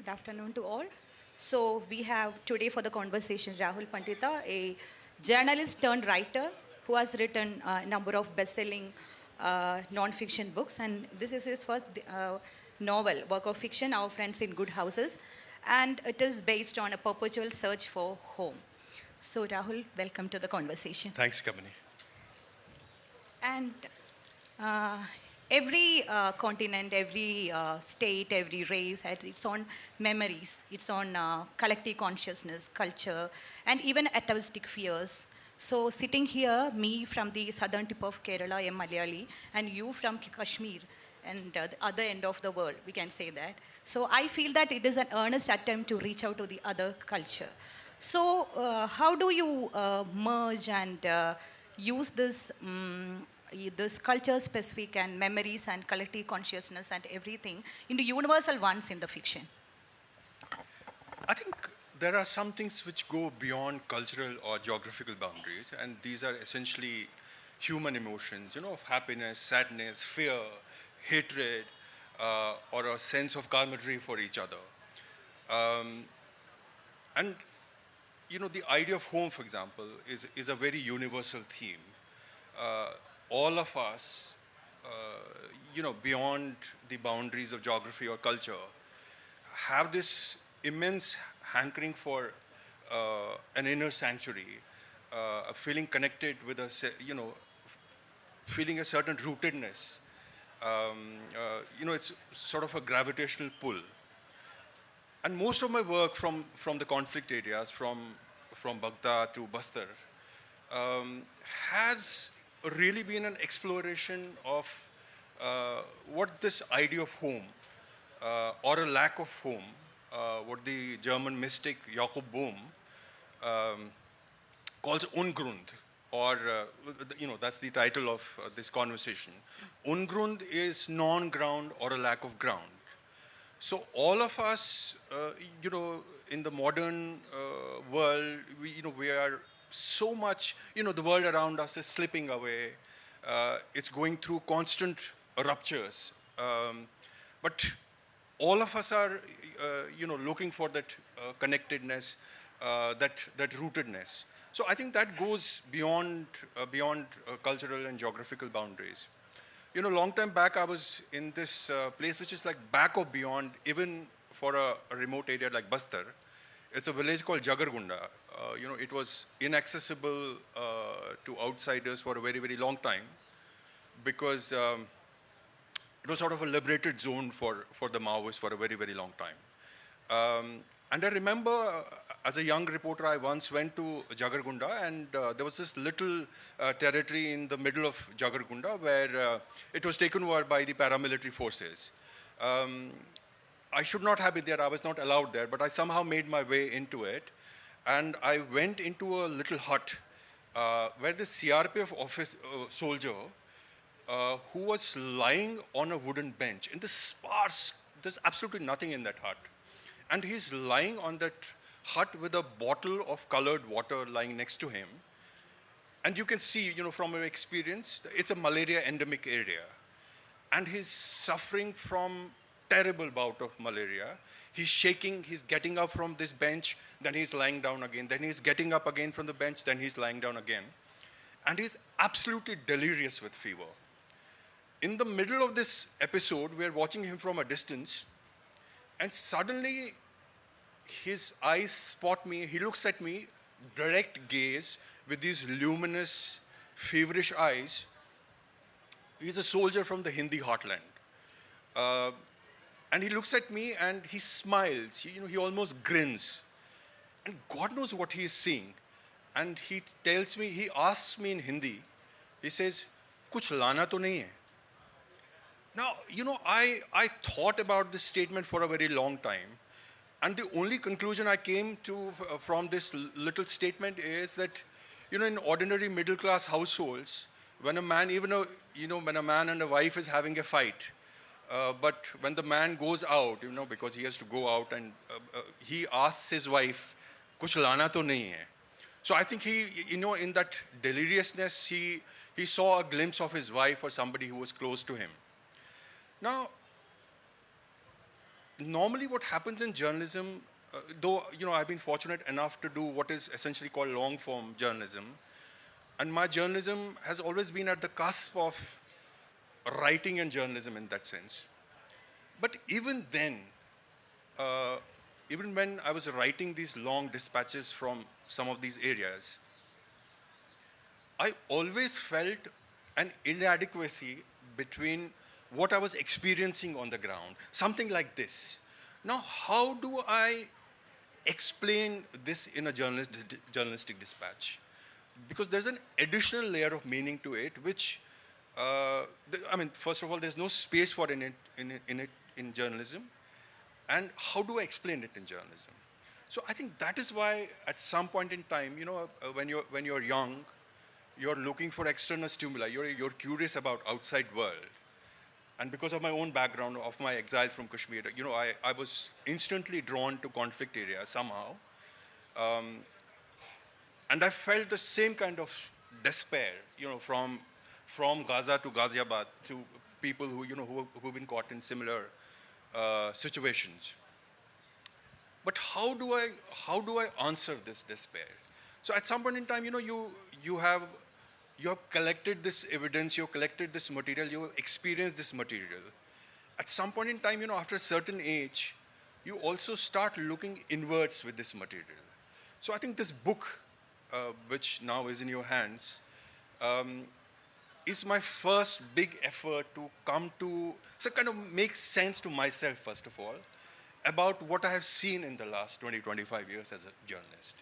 Good afternoon to all. So we have today for the conversation Rahul Pandita, a journalist turned writer who has written a number of best-selling non-fiction books, and this is his first novel, work of fiction, Our Friends in Good Houses, and it is based on a perpetual search for home. So Rahul, welcome to the conversation. Thanks, Kabani. And uh, every continent, every state, every race has its own memories, its own collective consciousness, culture, and even atavistic fears. So sitting here, me from the southern tip of Kerala, a Malayali, and you from Kashmir, and the other end of the world, we can say that. So I feel that it is an earnest attempt to reach out to the other culture. So how do you merge and use this culture-specific and memories and collective consciousness and everything into universal ones in the fiction? I think there are some things which go beyond cultural or geographical boundaries, and these are essentially human emotions, of happiness, sadness, fear, hatred, or a sense of camaraderie for each other. And the idea of home, for example, is a very universal theme. All of us, beyond the boundaries of geography or culture, have this immense hankering for an inner sanctuary, feeling connected with feeling a certain rootedness. It's sort of a gravitational pull. And most of my work from the conflict areas, from Baghdad to Bastar, has really been an exploration of what this idea of home, or a lack of home, what the German mystic Jakob Bohm calls Ungrund, or that's the title of this conversation. Ungrund is non-ground or a lack of ground. So all of us, in the modern world, we are so much, the world around us is slipping away. It's going through constant ruptures. But all of us are, looking for that connectedness, that rootedness. So I think that goes beyond cultural and geographical boundaries. Long time back, I was in this place which is like back or beyond, even for a remote area like Bastar. It's a village called Jagargunda. It was inaccessible to outsiders for a very, very long time, because it was sort of a liberated zone for the Maoists for a very, very long time. And I remember, as a young reporter, I once went to Jagargunda, and there was this little territory in the middle of Jagargunda where it was taken over by the paramilitary forces. I should not have been there, I was not allowed there, but I somehow made my way into it. And I went into a little hut where the CRPF office soldier who was lying on a wooden bench in this sparse, there's absolutely nothing in that hut. And he's lying on that hut with a bottle of colored water lying next to him. And you can see, from your experience, it's a malaria endemic area. And he's suffering from terrible bout of malaria. He's shaking, he's getting up from this bench, then he's lying down again, then he's getting up again from the bench, then he's lying down again. And he's absolutely delirious with fever. In the middle of this episode, we're watching him from a distance, and suddenly his eyes spot me, he looks at me, direct gaze, with these luminous, feverish eyes. He's a soldier from the Hindi heartland. And he looks at me and he smiles, he almost grins. And God knows what he is seeing. And he tells me, he asks me in Hindi, he says, "Kuch lana to nahi hai?" Now, I thought about this statement for a very long time. And the only conclusion I came to from this little statement is that, in ordinary middle-class households, when a man, when a man and a wife is having a fight, but when the man goes out, because he has to go out, and he asks his wife, "Kuch lana to nahi hai?" So I think he, in that deliriousness, he saw a glimpse of his wife or somebody who was close to him. Now, normally what happens in journalism, though, I've been fortunate enough to do what is essentially called long-form journalism, and my journalism has always been at the cusp of writing and journalism in that sense. But even then, uh, even when I was writing these long dispatches from some of these areas, I always felt an inadequacy between what I was experiencing on the ground, something like this. Now, how do I explain this in a journalistic dispatch? Because there's an additional layer of meaning to it, which, I mean, first of all, there's no space for it in journalism. And how do I explain it in journalism? So I think that is why, at some point in time, when you're young, you're looking for external stimuli. You're curious about outside world. And because of my own background, of my exile from Kashmir, I was instantly drawn to conflict areas somehow. And I felt the same kind of despair, from Gaza to Ghaziabad, to people who've been caught in similar situations. But how do I answer this despair? So at some point in time, you have collected this evidence, you've collected this material, you experience this material. At some point in time, after a certain age, you also start looking inwards with this material. So I think this book, which now is in your hands, is my first big effort to kind of make sense to myself, first of all, about what I have seen in the last 20, 25 years as a journalist.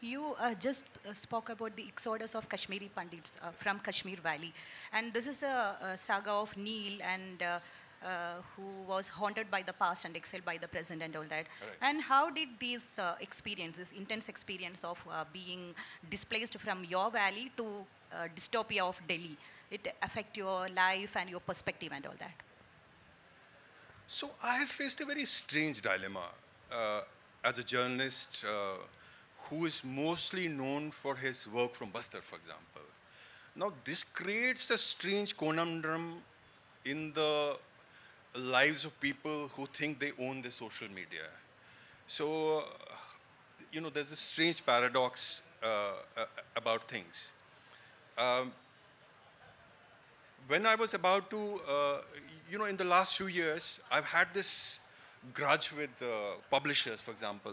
You just spoke about the exodus of Kashmiri Pandits from Kashmir Valley. And this is the saga of Neil, and who was haunted by the past and exiled by the present and all that. Right. And how did these experiences, intense experience of being displaced from your valley to dystopia of Delhi, it affect your life and your perspective and all that? So I have faced a very strange dilemma as a journalist who is mostly known for his work from Bastar, for example. Now, this creates a strange conundrum in the lives of people who think they own the social media. So, there's this strange paradox about things. When I was about to, in the last few years, I've had this grudge with publishers, for example,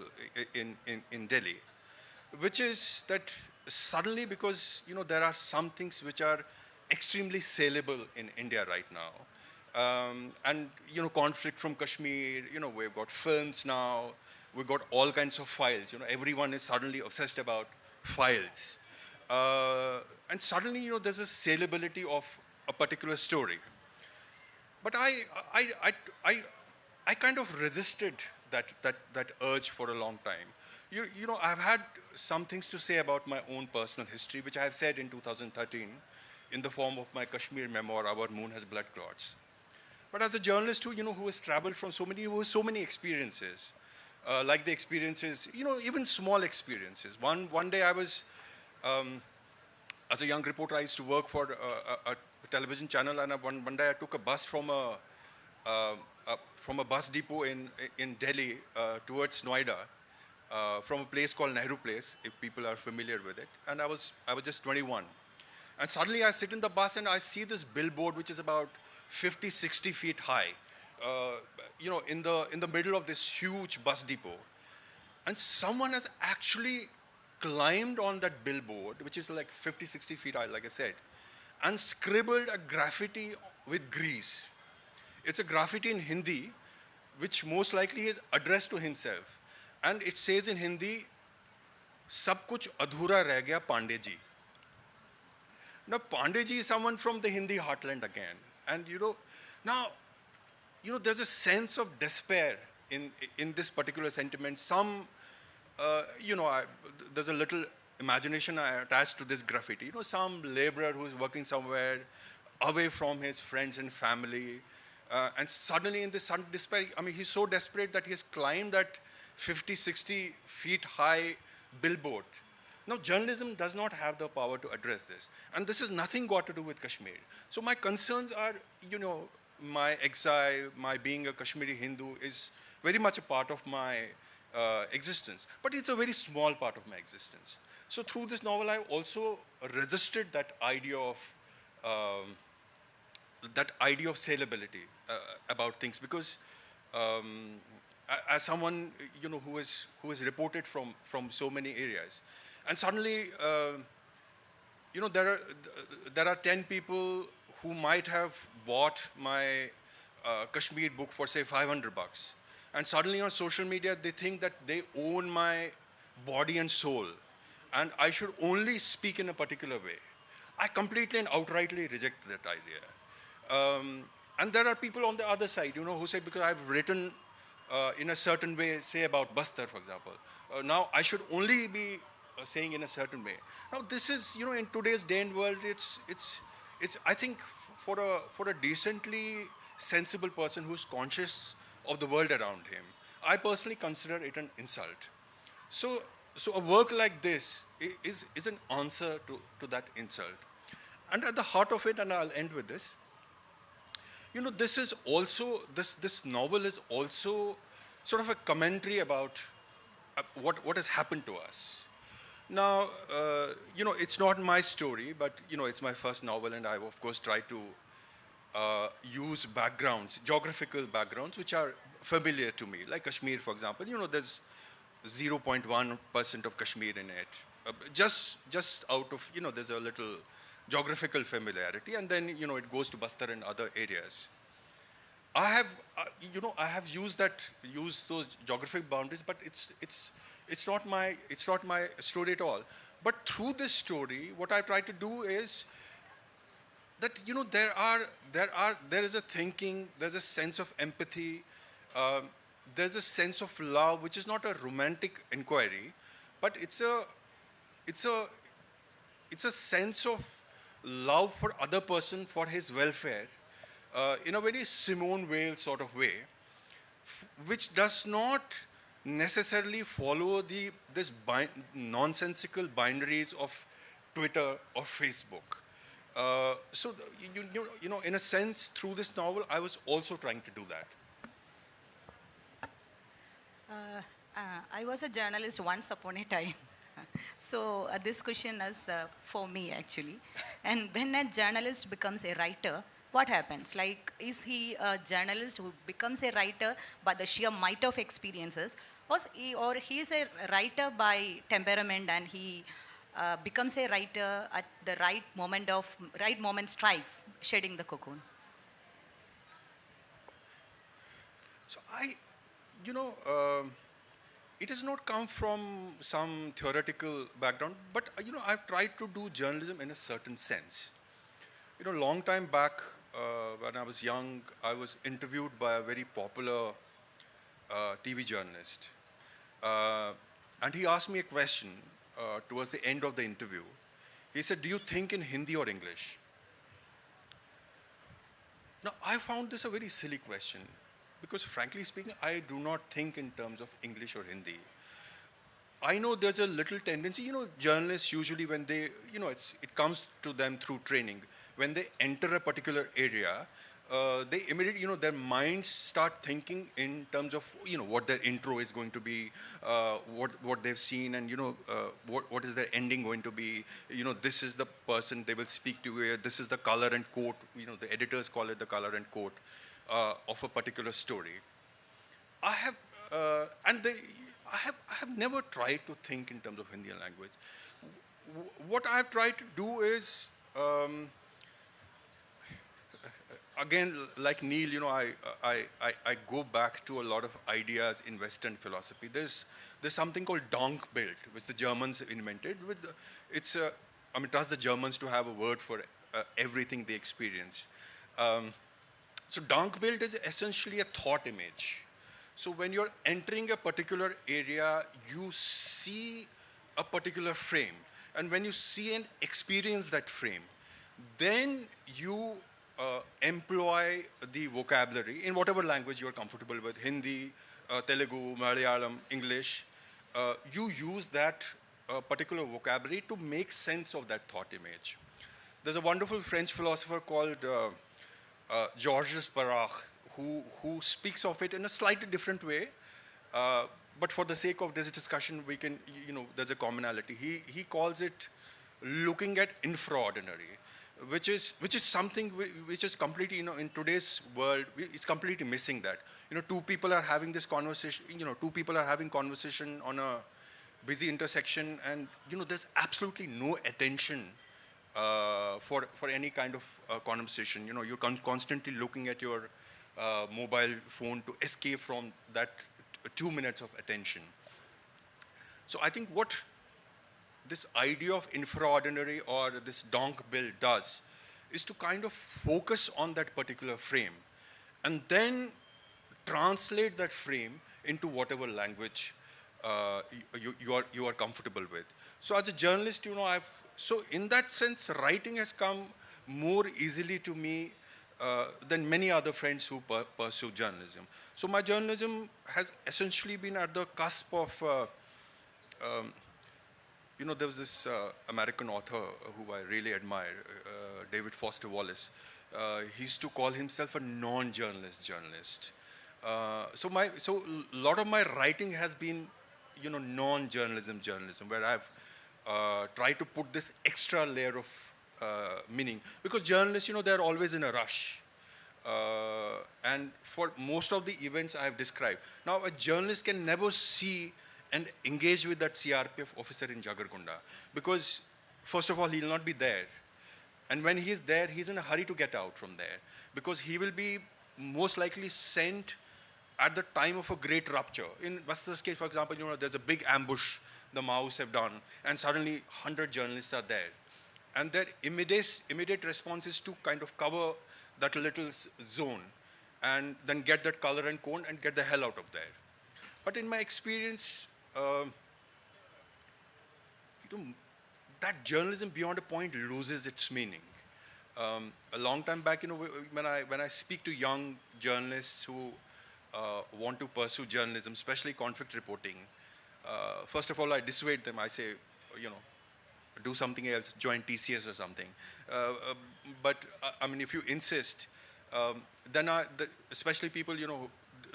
in Delhi, which is that suddenly, because there are some things which are extremely saleable in India right now, and conflict from Kashmir, we've got films now, we've got all kinds of files. Everyone is suddenly obsessed about files, and suddenly there's a saleability of a particular story. But I kind of resisted that urge for a long time. I've had some things to say about my own personal history, which I have said in 2013 in the form of my Kashmir memoir, Our Moon Has Blood Clots. But as a journalist who has traveled from so many experiences, like the experiences, even small experiences. One day I was, as a young reporter, I used to work for a television channel, and one day I took a bus from a bus depot in Delhi towards Noida, from a place called Nehru Place, if people are familiar with it. And I was just 21. And suddenly I sit in the bus and I see this billboard which is about 50, 60 feet high, in the middle of this huge bus depot. And someone has actually climbed on that billboard, which is like 50, 60 feet high, like I said, and scribbled a graffiti with grease. It's a graffiti in Hindi, which most likely is addressed to himself. And it says in Hindi, "Sab kuch adhura reh gaya Pandey ji." Now, Pandey ji is someone from the Hindi heartland again. And there's a sense of despair in this particular sentiment. There's a little imagination I attached to this graffiti. Some laborer who's working somewhere away from his friends and family, and suddenly in this sudden despair, he's so desperate that he has climbed that 50, 60 feet high billboard. Now, journalism does not have the power to address this. And this has nothing got to do with Kashmir. So my concerns are, my exile, my being a Kashmiri Hindu is very much a part of my existence. But it's a very small part of my existence. So through this novel, I also resisted um, that idea of saleability about things, because um, as someone who is reported from so many areas, and suddenly there are 10 people who might have bought my Kashmir book for say $500, and suddenly on social media they think that they own my body and soul, and I should only speak in a particular way. I completely and outrightly reject that idea. And there are people on the other side, who say, because I've written in a certain way, say about Bastar, for example, now I should only be saying in a certain way. Now this is, in today's day and world, it's I think for a decently sensible person who's conscious of the world around him, I personally consider it an insult. So, so a work like this is an answer to that insult. And at the heart of it, and I'll end with this, this is also, this novel is also sort of a commentary about what has happened to us. Now, it's not my story, but, it's my first novel, and I, of course, try to use backgrounds, geographical backgrounds, which are familiar to me. Like Kashmir, for example, there's 0.1% of Kashmir in it. Just out of, there's a little geographical familiarity, and then, it goes to Bastar and other areas. I have, I have used those geographic boundaries, but it's not my story at all. But through this story, what I try to do is that, there is a thinking, there's a sense of empathy, there's a sense of love, which is not a romantic inquiry, but it's a sense of love for other person, for his welfare, in a very Simone Weil sort of way, which does not necessarily follow this nonsensical binaries of Twitter or Facebook. So, in a sense, through this novel, I was also trying to do that. I was a journalist once upon a time. So this question is for me actually. And when a journalist becomes a writer, what happens? Like, is he a journalist who becomes a writer by the sheer might of experiences, or he is a writer by temperament, and he becomes a writer at the right moment strikes, shedding the cocoon? So it has not come from some theoretical background, but I've tried to do journalism in a certain sense. Long time back, when I was young, I was interviewed by a very popular TV journalist. And he asked me a question towards the end of the interview. He said, "Do you think in Hindi or English?" Now, I found this a very silly question, because frankly speaking, I do not think in terms of English or Hindi. I know there's a little tendency, journalists usually, when they, it comes to them through training. When they enter a particular area, they immediately, their minds start thinking in terms of, what their intro is going to be, what they've seen, and, what is their ending going to be. This is the person they will speak to, this is the color and quote, the editors call it the color and quote of a particular story. I have never tried to think in terms of Hindi language. What I have tried to do is, again, like Neil, I go back to a lot of ideas in Western philosophy. There's something called Denkbild, which the Germans invented. Trust the Germans to have a word for everything they experience. So Denkbild is essentially a thought image. So when you're entering a particular area, you see a particular frame. And when you see and experience that frame, then you employ the vocabulary in whatever language you're comfortable with, Hindi, Telugu, Malayalam, English. You use that particular vocabulary to make sense of that thought image. There's a wonderful French philosopher called Georges Perach, who speaks of it in a slightly different way. But for the sake of this discussion, we can, there's a commonality. He calls it looking at infraordinary, which is something which is completely, in today's world, it's completely missing that. Two people are having this conversation, two people are having conversation on a busy intersection, and, there's absolutely no attention for any kind of conversation. You're constantly looking at your mobile phone to escape from that 2 minutes of attention. So I think what this idea of infraordinary or this donk bill does is to kind of focus on that particular frame and then translate that frame into whatever language you are comfortable with. So as a journalist, so in that sense, writing has come more easily to me than many other friends who pursue journalism. So my journalism has essentially been at the cusp of, there was this American author who I really admire, David Foster Wallace. He used to call himself a non-journalist journalist. So a lot of my writing has been, non-journalism journalism, where I've tried to put this extra layer of meaning, because journalists, they're always in a rush. And for most of the events I have described. Now, a journalist can never see and engage with that CRPF officer in Jagarkunda, because, first of all, he'll not be there. And when he's there, he's in a hurry to get out from there, because he will be most likely sent at the time of a great rupture. In Vasta's case, for example, there's a big ambush the Maos have done, and suddenly 100 journalists are there. And their immediate response is to kind of cover that little zone and then get that color and cone and get the hell out of there. But in my experience, that journalism beyond a point loses its meaning. A long time back, when I speak to young journalists who want to pursue journalism, especially conflict reporting, first of all, I dissuade them. I say, do something else, join TCS or something. But I mean, if you insist, then especially people,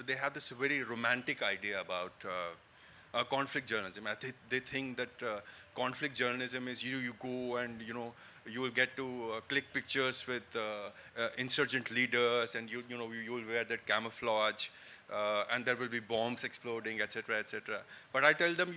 they have this very romantic idea about conflict journalism. They think that conflict journalism is you go and you will get to click pictures with insurgent leaders, and you will wear that camouflage. And there will be bombs exploding, etc., etc. But I tell them,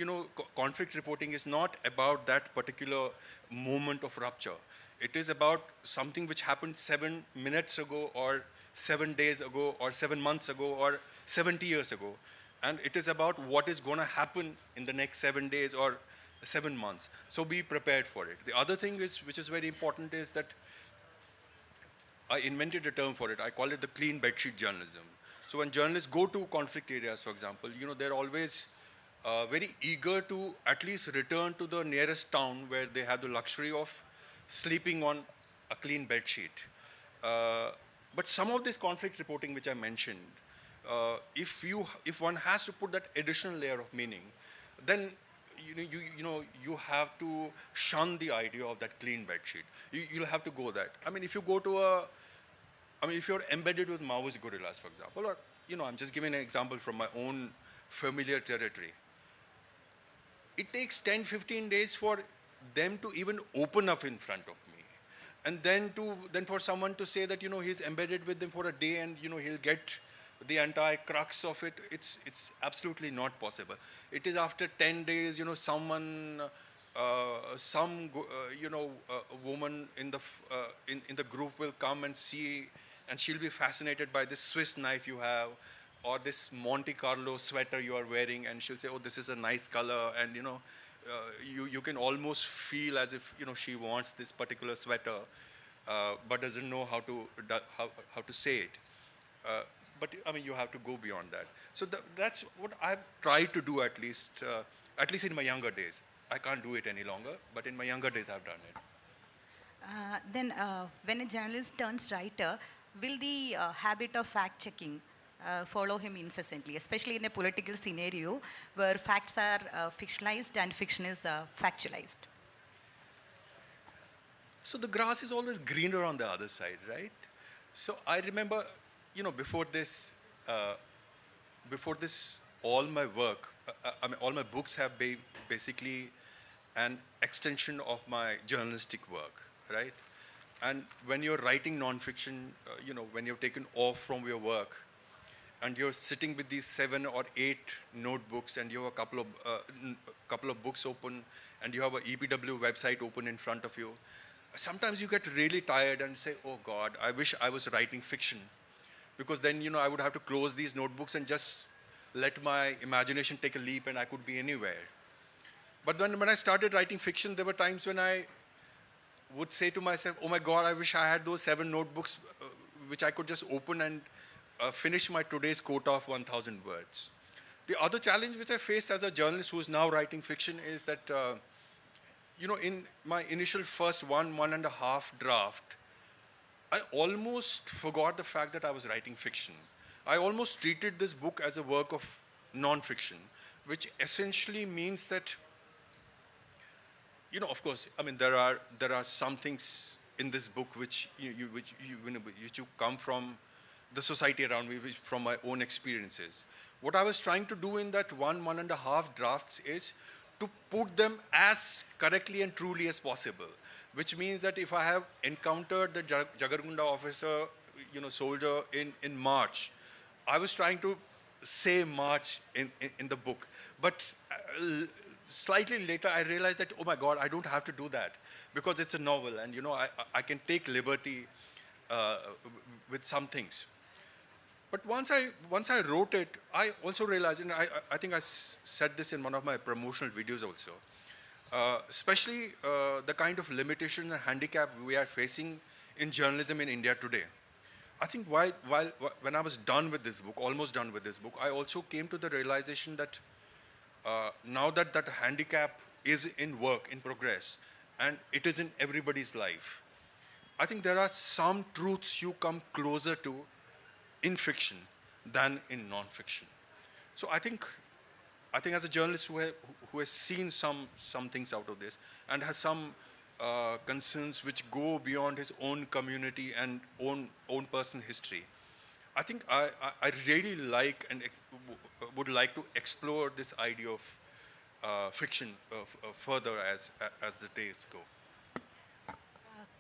conflict reporting is not about that particular moment of rupture. It is about something which happened 7 minutes ago, or 7 days ago, or 7 months ago, or 70 years ago. And it is about what is going to happen in the next 7 days or 7 months. So be prepared for it. The other thing which is very important is that I invented a term for it. I call it the clean bedsheet journalism. So when journalists go to conflict areas, for example, they're always very eager to at least return to the nearest town where they have the luxury of sleeping on a clean bed sheet. But some of this conflict reporting which I mentioned, if one has to put that additional layer of meaning, then you have to shun the idea of that clean bed sheet. You'll have to go that. I mean, if you go to if you're embedded with Maoist guerrillas, for example, or, I'm just giving an example from my own familiar territory. It takes 10, 15 days for them to even open up in front of me. And then for someone to say that, he's embedded with them for a day and, he'll get the entire crux of it, it's absolutely not possible. It is after 10 days, someone, a woman in the group will come and see, and she'll be fascinated by this Swiss knife you have, or this Monte Carlo sweater you are wearing, and she'll say, oh, this is a nice color, and you can almost feel as if she wants this particular sweater, but doesn't know how to say it. But I mean, you have to go beyond that. So that's what I've tried to do, at least in my younger days. I can't do it any longer, but in my younger days, I've done it. Then, when a journalist turns writer, will the habit of fact-checking follow him incessantly, especially in a political scenario where facts are fictionalized and fiction is factualized? So the grass is always greener on the other side, right? So I remember, uh, before this, all my work, I mean, all my books have been basically an extension of my journalistic work, right? And when you're writing nonfiction, when you've taken off from your work, and you're sitting with these 7 or 8 notebooks, and you have couple of books open, and you have a EPW website open in front of you. Sometimes you get really tired and say, "Oh God, I wish I was writing fiction," because then I would have to close these notebooks and just let my imagination take a leap, and I could be anywhere. But then when I started writing fiction, there were times when I would say to myself, "Oh my God, I wish I had those 7 notebooks which I could just open and finish my today's quota of 1,000 words." The other challenge which I faced as a journalist who is now writing fiction is that, in my initial first one and a half draft, I almost forgot the fact that I was writing fiction. I almost treated this book as a work of non-fiction, which essentially means that, of course, I mean, there are some things in this book which you come from the society around me, which from my own experiences. What I was trying to do in that one and a half drafts is to put them as correctly and truly as possible, which means that if I have encountered the Jagargunda officer, soldier in March, I was trying to say March in the book. But slightly later, I realized that, oh my God, I don't have to do that because it's a novel, and I can take liberty with some things. But once I wrote it, I also realized, and I think I said this in one of my promotional videos also, especially the kind of limitation and handicap we are facing in journalism in India today. I think when I was done with this book, almost done with this book, I also came to the realization that now that that handicap is in work, in progress, and it is in everybody's life, I think there are some truths you come closer to in fiction than in non-fiction. So I think as a journalist who has seen some things out of this and has some concerns which go beyond his own community and own personal history, I think I really like and would like to explore this idea of fiction further as the days go.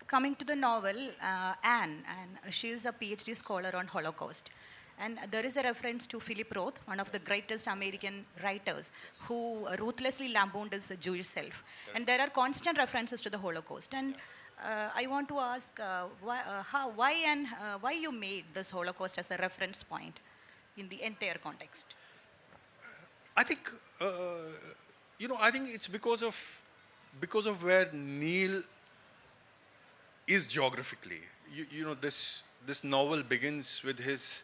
Coming to the novel, Anne, and she is a PhD scholar on Holocaust. And there is a reference to Philip Roth, one of the greatest American writers, who ruthlessly lampooned his Jewish self. And there are constant references to the Holocaust. And I want to ask why you made this Holocaust as a reference point in the entire context? I think I think it's because of where Neil is geographically. This novel begins with his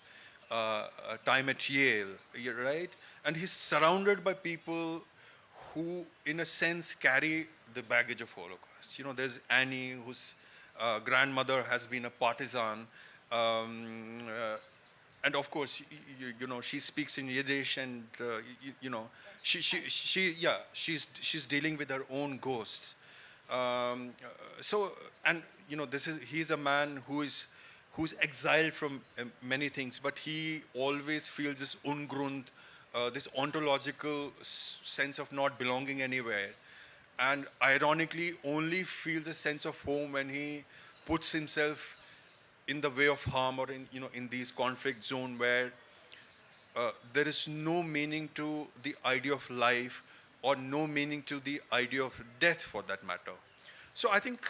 time at Yale, right? And he's surrounded by people who, in a sense, carry the baggage of Holocaust. There's Annie, whose grandmother has been a partisan, and of course, she speaks in Yiddish, and she's dealing with her own ghosts. And he's a man who's exiled from many things, but he always feels this Ungrund, this ontological sense of not belonging anywhere, and ironically only feels a sense of home when he puts himself in the way of harm, or in these conflict zone where there is no meaning to the idea of life, or no meaning to the idea of death, for that matter. So I think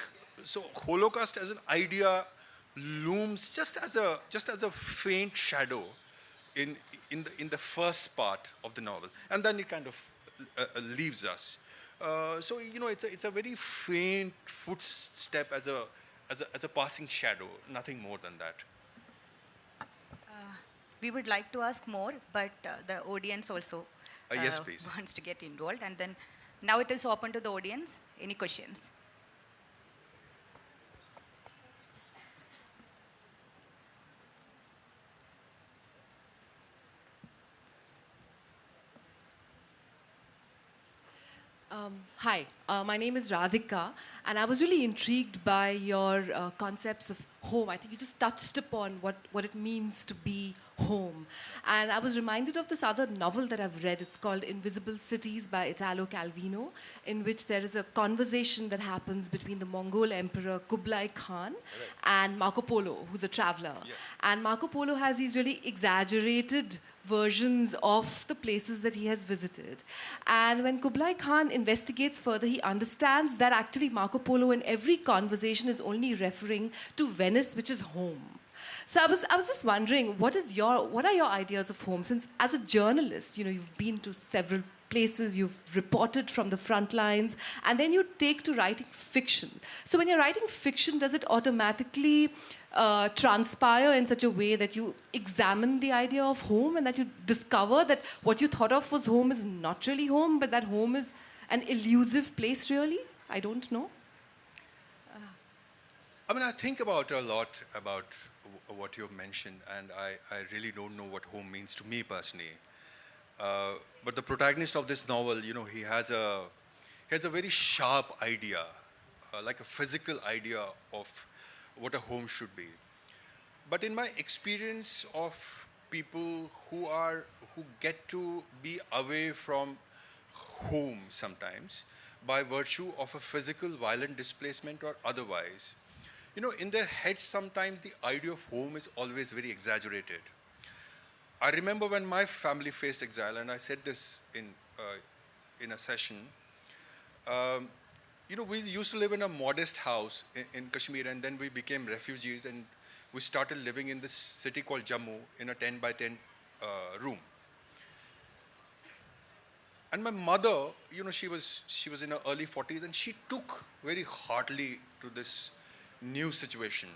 Holocaust as an idea looms just as a faint shadow in the first part of the novel, and then it kind of leaves us. So it's a very faint footstep as a passing shadow, nothing more than that. We would like to ask more, but the audience also Yes, please. wants to get involved. And then now it is open to the audience. Any questions? Hi, my name is Radhika, and I was really intrigued by your concepts of home. I think you just touched upon what it means to be home. And I was reminded of this other novel that I've read. It's called Invisible Cities by Italo Calvino, in which there is a conversation that happens between the Mongol Emperor Kublai Khan and Marco Polo, who's a traveler. Yes. And Marco Polo has these really exaggerated versions of the places that he has visited. And when Kublai Khan investigates further, he understands that actually Marco Polo in every conversation is only referring to Venice, which is home. So I was just wondering, what are your ideas of home? Since as a journalist, you've been to several places, you've reported from the front lines, and then you take to writing fiction. So when you're writing fiction, does it automatically transpire in such a way that you examine the idea of home and that you discover that what you thought of was home is not really home, but that home is an elusive place, really? I don't know. I mean, I think about a lot about what you've mentioned, and I really don't know what home means to me personally. But the protagonist of this novel, he has a very sharp idea, like a physical idea of what a home should be. But in my experience of people who get to be away from home sometimes by virtue of a physical violent displacement or otherwise, in their heads sometimes the idea of home is always very exaggerated. I remember when my family faced exile, and I said this in a session. We used to live in a modest house in Kashmir, and then we became refugees, and we started living in this city called Jammu in a 10 by 10 room. And my mother, she was in her early 40s, and she took very heartily to this new situation.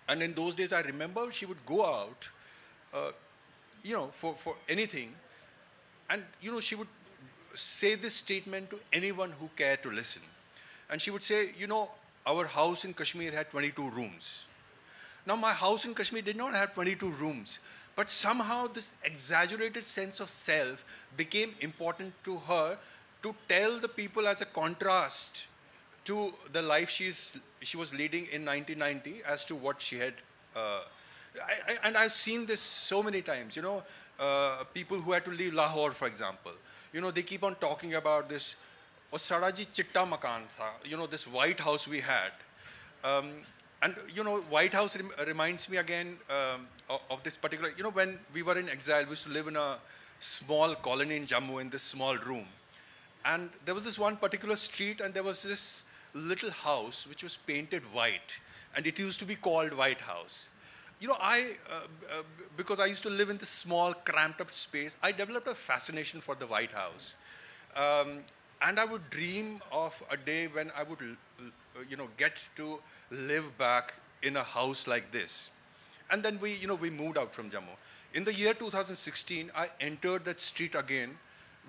And in those days, I remember she would go out, for anything, and she would say this statement to anyone who cared to listen. And she would say, our house in Kashmir had 22 rooms. Now, my house in Kashmir did not have 22 rooms, but somehow this exaggerated sense of self became important to her to tell the people as a contrast to the life she was leading in 1990 as to what she had. And I've seen this so many times, people who had to leave Lahore, for example. They keep on talking about this, Saraji Chitta Makan tha, this White House we had. And, White House reminds me again of this particular, when we were in exile, we used to live in a small colony in Jammu in this small room. And there was this one particular street, and there was this little house which was painted white, and it used to be called White House. Because I used to live in this small, cramped up space, I developed a fascination for the White House. And I would dream of a day when I would, get to live back in a house like this. And then we moved out from Jammu. In the year 2016, I entered that street again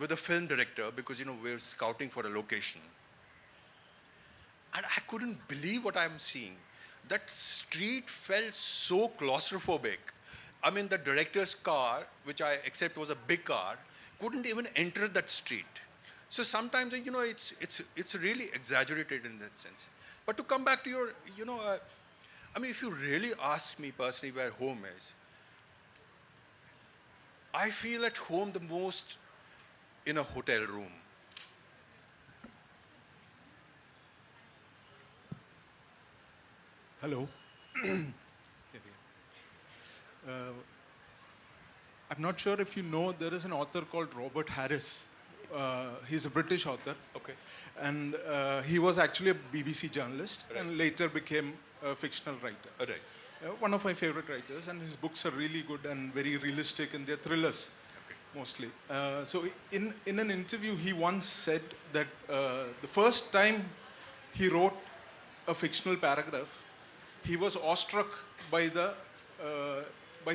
with a film director because, we were scouting for a location. And I couldn't believe what I'm seeing. That street felt so claustrophobic. I mean, the director's car, which I accept was a big car, couldn't even enter that street. So sometimes, it's really exaggerated in that sense. But to come back to your, if you really ask me personally where home is, I feel at home the most in a hotel room. Hello. I'm not sure if you know, there is an author called Robert Harris. He's a British author. Okay. And he was actually a BBC journalist, right, and later became a fictional writer. Right. One of my favorite writers, and his books are really good and very realistic, and they're thrillers, mostly. So in an interview, he once said that the first time he wrote a fictional paragraph, he was awestruck by the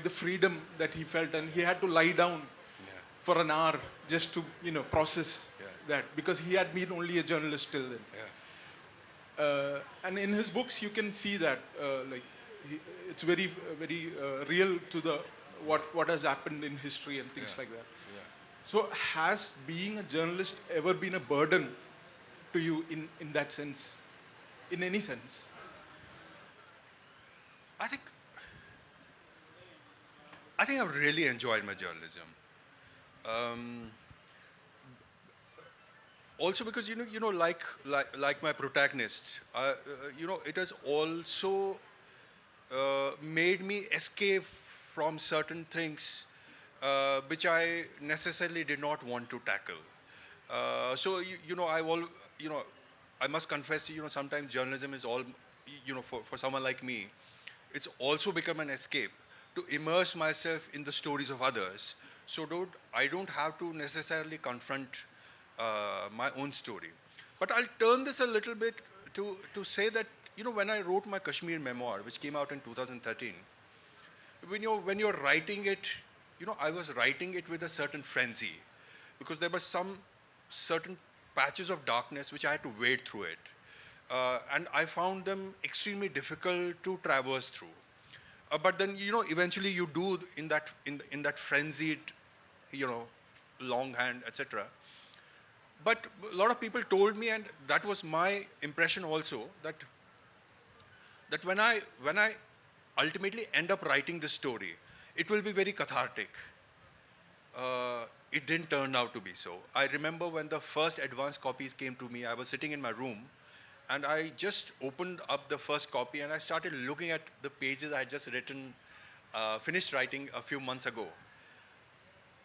freedom that he felt, and he had to lie down for an hour just to process that, because he had been only a journalist till then. And in his books, you can see that it's very real to the what has happened in history and things like that. So has being a journalist ever been a burden to you in that sense, in any sense? I think I've really enjoyed my journalism. Um, Also because like my protagonist, it has also made me escape from certain things which I necessarily did not want to tackle. I must confess, sometimes journalism is all, for someone like me, it's also become an escape to immerse myself in the stories of others. So I don't have to necessarily confront my own story. But I'll turn this a little bit to say that, when I wrote my Kashmir memoir, which came out in 2013, when you're writing it, I was writing it with a certain frenzy because there were some certain patches of darkness which I had to wade through it. And I found them extremely difficult to traverse through. But then, eventually you do in that frenzied, longhand, etc. But a lot of people told me, and that was my impression also, that when I ultimately end up writing this story, it will be very cathartic. It didn't turn out to be so. I remember when the first advance copies came to me, I was sitting in my room, and I just opened up the first copy and I started looking at the pages I had just written, finished writing a few months ago.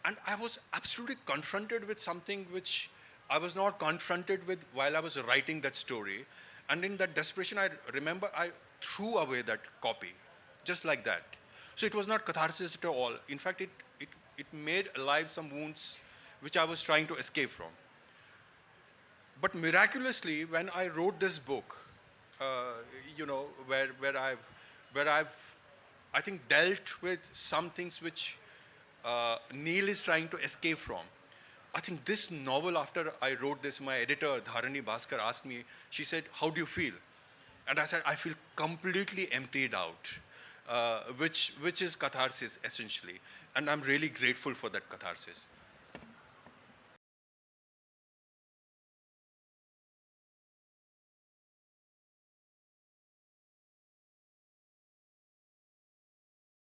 And I was absolutely confronted with something which I was not confronted with while I was writing that story. And in that desperation, I remember I threw away that copy, just like that. So it was not catharsis at all. In fact, it made alive some wounds which I was trying to escape from. But miraculously, when I wrote this book, where I've I think dealt with some things which Neil is trying to escape from. I think this novel, after I wrote this, my editor, Dharani Bhaskar, asked me, she said, "How do you feel?" And I said, "I feel completely emptied out, which is catharsis, essentially. And I'm really grateful for that catharsis."